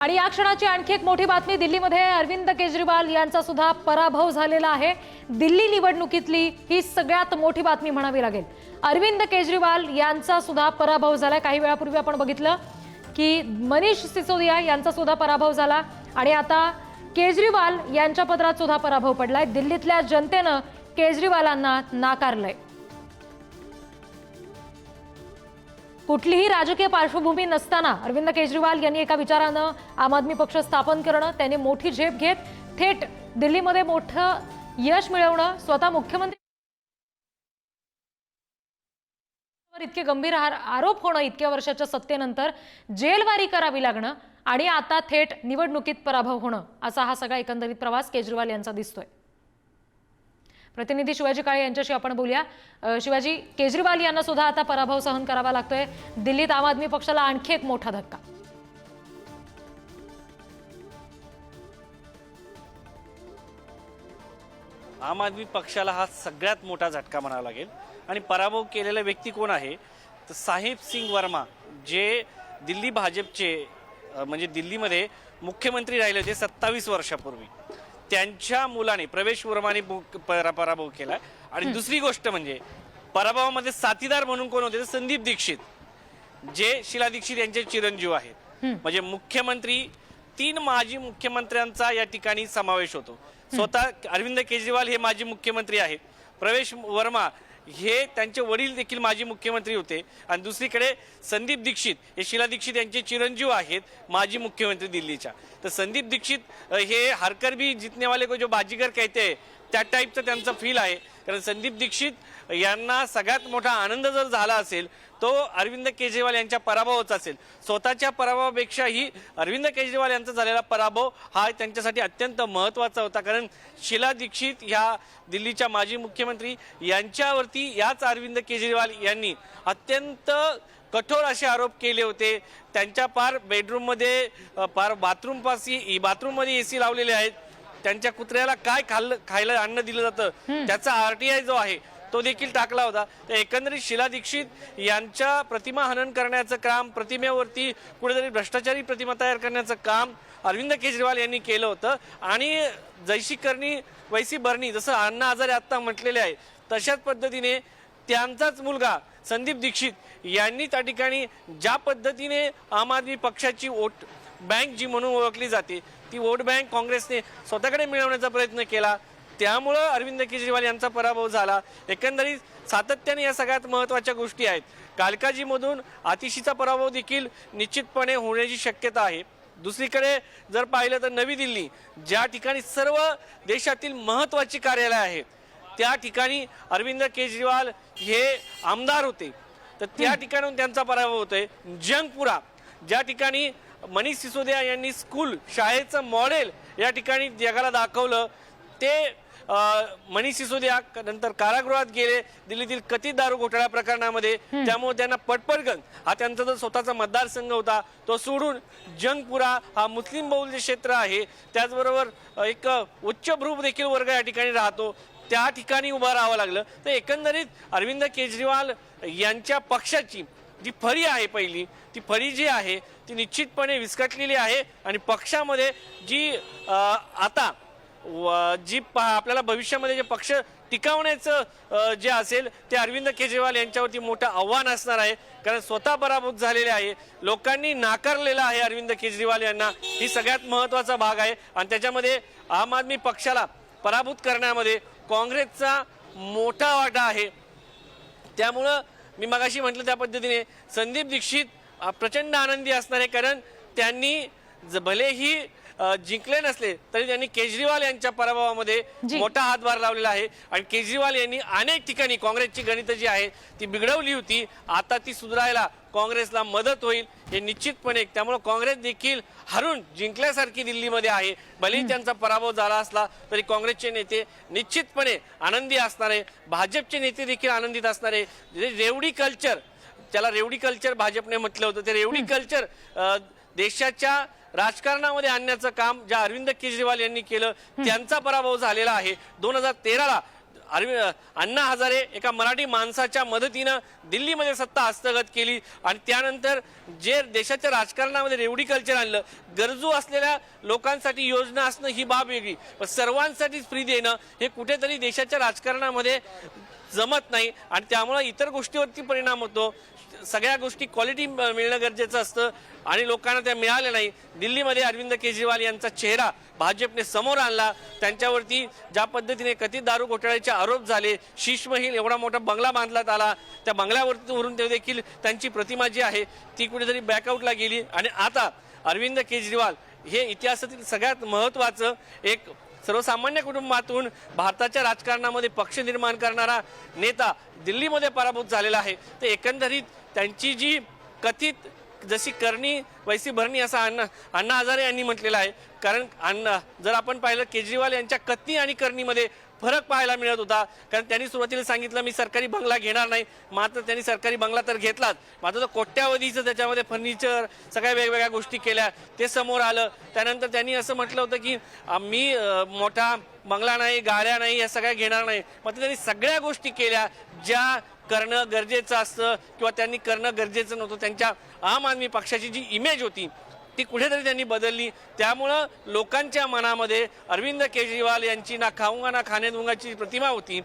आणि या क्षणाची आणखी एक मोठी बातमी दिल्लीमध्ये अरविंद केजरीवाल यांचा सुद्धा पराभव झालेला आहे। दिल्ली निवडणुकीतली ही सगळ्यात मोठी बातमी म्हणावी लागेल। अरविंद केजरीवाल यांचा सुद्धा पराभव झाला। काही वेळापूर्वी आपण बघितलं की मनीष सिसोदिया यांचा सुद्धा पराभव झाला आणि आता केजरीवाल यांच्या पदरात सुद्धा पराभव पडलाय। दिल्लीतल्या जनतेनं केजरीवालांना नाकारलंय। कुठलीही राजकीय पार्श्वभूमी नसताना अरविंद केजरीवाल यांनी एका विचारानं आम आदमी पक्ष स्थापन करणं, त्यांनी मोठी झेप घेत थेट दिल्लीमध्ये मोठं यश मिळवणं, स्वतः मुख्यमंत्री इतके गंभीर आरोप होणं, इतक्या वर्षाच्या सत्तेनंतर जेलवारी करावी लागणं आणि आता थेट निवडणुकीत पराभव होणं, असा हा सगळा एकंदरीत प्रवास केजरीवाल यांचा दिसतोय। प्रतिनिधी शिवाजी काळे यांच्याशी आपण बोलूया। शिवाजी, केजरीवाल यांना सुद्धा आता पराभव सहन करावा लागतोय। दिल्लीत आम आदमी पक्षाला आणखी एक मोठा धक्का। आम आदमी पक्षाला हा सगळ्यात मोठा झटका म्हणावा लागेल। आणि पराभव केलेला व्यक्ती कोण आहे तर साहिब सिंग वर्मा, जे दिल्ली भाजपचे म्हणजे दिल्लीमध्ये मुख्यमंत्री राहिले होते 27 वर्षापूर्वी। त्यांच्या मुलाने प्रवेश वर्माने पराभव केला। आणि दुसरी गोष्ट म्हणजे पराभवामध्ये साथीदार म्हणून कोण होते तर संदीप दीक्षित, जे शीला दीक्षित यांचे चिरंजीव आहेत। म्हणजे मुख्यमंत्री 3 माजी मुख्यमंत्र्यांचा या ठिकाणी समावेश होतो। स्वतः अरविंद केजरीवाल हे माजी मुख्यमंत्री आहेत, प्रवेश वर्मा हे त्यांचे वडील देखील माजी मुख्यमंत्री होते, आणि दुसरीकडे संदीप दीक्षित हे शीला दीक्षित यांचे चिरंजीव आहेत, माजी मुख्यमंत्री दिल्लीच्या। तर संदीप दीक्षित हे हरकर भी जीतने वाले को जो बाजीगर कहते हैं त्या टाईपचं त्यांचं फील आहे। कारण संदीप दीक्षित यांना सगळ्यात मोठा आनंद जर झाला असेल तो अरविंद केजरीवाल यांच्या पराभवाचा असेल। स्वतःच्या पराभवापेक्षाही अरविंद केजरीवाल यांचा झालेला पराभव हा त्यांच्यासाठी अत्यंत महत्त्वाचा होता। कारण शीला दीक्षित ह्या दिल्लीच्या माजी मुख्यमंत्री यांच्यावरती याच अरविंद केजरीवाल यांनी अत्यंत कठोर असे आरोप केले होते। त्यांच्या पार बेडरूममध्ये पार बाथरूममध्ये एसी लावलेले आहेत, त्यांच्या कुत्र्याला काय खायला अन्न दिलं जातं त्याचा आरटीआय जो आहे तो देखील टाकला होता। तर एकंदरीत शीला दीक्षित यांच्या प्रतिमा हनन करण्याचं काम, प्रतिमेवरती कुठेतरी भ्रष्टाचारी प्रतिमा तयार करण्याचं काम अरविंद केजरीवाल यांनी केलं होतं। आणि जैशी करणी वैसी भरणी, जसं अण्णा हजारे आता म्हटलेले आहे तशाच पद्धतीने त्यांचाच मुलगा संदीप दीक्षित यांनी त्या ठिकाणी ज्या पद्धतीने आम आदमी पक्षाची वोट बँक जी म्हणून ओळखली जाते ती वोट बँक काँग्रेसने स्वतःकडे मिळवण्याचा प्रयत्न केला, त्यामुळे अरविंद केजरीवाल यांचा पराभव झाला। एकंदरीत सातत्याने या सगळ्यात महत्त्वाच्या गोष्टी आहेत। कालकाजीमधून आतिशीचा पराभव देखील निश्चितपणे होण्याची शक्यता आहे। दुसरीकडे जर पाहिलं तर नवी दिल्ली, ज्या ठिकाणी सर्व देशातील महत्त्वाची कार्यालय आहेत, त्या ठिकाणी अरविंद केजरीवाल हे आमदार होते, तर त्या ठिकाणून त्यांचा पराभव होतोय। जंगपुरा, ज्या ठिकाणी मनीष सिसोदिया यांनी शाळेचं मॉडेल या ठिकाणी जगाला दाखवलं, ते मनीष सिसोदिया नंतर कारागृहात गेले दिल्लीतील कथित दारू घोटाळा प्रकरणामध्ये, त्यामुळे त्यांना पटपडगंज हा त्यांचा जो स्वतःचा मतदारसंघ होता तो सोडून जंगपुरा हा मुस्लिम बहुल क्षेत्र आहे, त्याचबरोबर एक उच्चभ्रू देखील वर्ग या ठिकाणी राहतो, त्या ठिकाणी उभं राहावं लागलं। तर एकंदरीत अरविंद केजरीवाल यांच्या पक्षाची जी फळी आहे पहिली, ती फळी जी आहे ती निश्चितपणे विस्कटलेली आहे। आणि पक्षामध्ये जी आता आपल्याला भविष्यामध्ये जे पक्ष टिकवण्याचं जे असेल ते अरविंद केजरीवाल यांच्यावरती मोठं आव्हान असणार आहे। कारण स्वतः पराभूत झालेले आहे, लोकांनी नाकारलेलं आहे अरविंद केजरीवाल यांना, ही सगळ्यात महत्त्वाचा भाग आहे। आणि त्याच्यामध्ये आम आदमी पक्षाला पराभूत करण्यामध्ये काँग्रेसचा मोठा वाटा आहे। त्यामुळं मी मगाशी म्हटलं त्या पद्धतीने संदीप दीक्षित प्रचंड आनंदी असणार आहे, कारण त्यांनी भलेही जिंकले नसले तरी त्यांनी केजरीवाल यांच्या पराभवामध्ये मोठा हातभार लावलेला आहे। आणि केजरीवाल यांनी अनेक ठिकाणी काँग्रेसची गणितं जी आहे ती बिघडवली होती, आता ती सुधारायला काँग्रेसला मदत होईल हे निश्चितपणे। त्यामुळे काँग्रेस देखील हरून जिंकल्यासारखी दिल्लीमध्ये आहे। भलेही त्यांचा पराभव झाला असला तरी काँग्रेसचे नेते निश्चितपणे आनंदी असणार आहे, भाजपचे नेते देखील आनंदित असणार आहे। रेवडी कल्चर, त्याला रेवडी कल्चर भाजपने म्हटलं होतं, ते रेवडी कल्चर देशाच्या राजकारणामध्ये आणण्याचं काम ज्या अरविंद केजरीवाल यांनी केलं त्यांचा पराभव झालेला आहे। 2013ला अण्णा हजारे एका मराठी माणसाच्या मदतीनं दिल्लीमध्ये सत्ता हस्तगत केली आणि त्यानंतर जे देशाच्या राजकारणामध्ये रेवडी कल्चर आणलं, गरजू असलेल्या लोकांसाठी योजना असणं ही बाब वेगळी, पण सर्वांसाठी फ्री देणं हे कुठेतरी देशाच्या राजकारणामध्ये जमत नाही आणि त्यामुळे इतर गोष्टीवरती परिणाम होतो. सगळ्या गोष्टी क्वालिटी मिळणं गरजेचं असतं आणि लोकांना त्या मिळाल्या नाही. दिल्लीमध्ये अरविंद केजरीवाल यांचा चेहरा भाजपने समोर आणला. त्यांच्यावरती ज्या पद्धतीने कथित दारू घोटाळ्याचे आरोप झाले, शीशमहील एवढा मोठा बंगला बांधण्यात आला, त्या बंगल्यावरून ते देखील त्यांची प्रतिमा जी आहे ती कुठेतरी बॅकआउटला गेली आणि आता अरविंद केजरीवाल हे इतिहासातील सगळ्यात महत्त्वाचं एक सर्वसामान्य कुटुंबातून भारताच्या राजकारणामध्ये पक्ष निर्माण करणारा नेता दिल्लीमध्ये पराभूत झालेला आहे. तर एकंदरीत त्यांची जी कथित जशी करणी वैसी भरणी असा अण्णा हजारे यांनी म्हटलेलं आहे. कारण जर आपण पाहिलं केजरीवाल यांच्या कथनी आणि करणीमध्ये फरक पाहायला मिळत होता. कारण त्यांनी सुरुवातीला सांगितलं मी सरकारी बंगला घेणार नाही, मात्र त्यांनी सरकारी बंगला तर घेतलाच, मात्र तो कोट्यावधीचं त्याच्यामध्ये फर्निचर सगळ्या वेगवेगळ्या गोष्टी केल्या ते समोर आलं. त्यानंतर त्यांनी असं म्हटलं होतं की मी मोठा बंगला नाही, गाड्या नाही, या सगळ्या घेणार नाही, मात्र त्यांनी सगळ्या गोष्टी केल्या ज्या करणं गरजेचं असतं किंवा त्यांनी करणं गरजेचं नव्हतं. त्यांच्या आम आदमी पक्षाची जी इमेज होती ती कुठेतरी त्यांनी बदलली. त्यामुळं लोकांच्या मनामध्ये अरविंद केजरीवाल यांची ना खाऊंगा ना खाणे दूंगाची प्रतिमा होती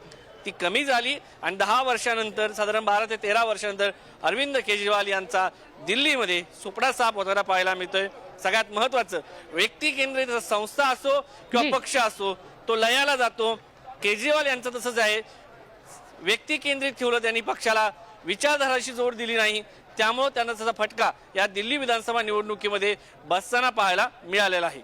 ती कमी झाली आणि 10 वर्षानंतर साधारण 12 ते 13 वर्षानंतर अरविंद केजरीवाल यांचा दिल्लीमध्ये सुपडा साफ होताना पाहायला मिळतोय. सगळ्यात महत्त्वाचं व्यक्ती केंद्रित संस्था असो किंवा पक्ष असो तो लयाला जातो. केजरीवाल यांचं तसंच आहे, व्यक्ती केंद्रित ठेवलं त्यांनी पक्षाला, विचारधाराशी जोड दिली नाही, त्यामुळे त्यांना त्याचा फटका या दिल्ली विधानसभा निवडणुकीमध्ये बसताना पाहायला मिळालेला आहे.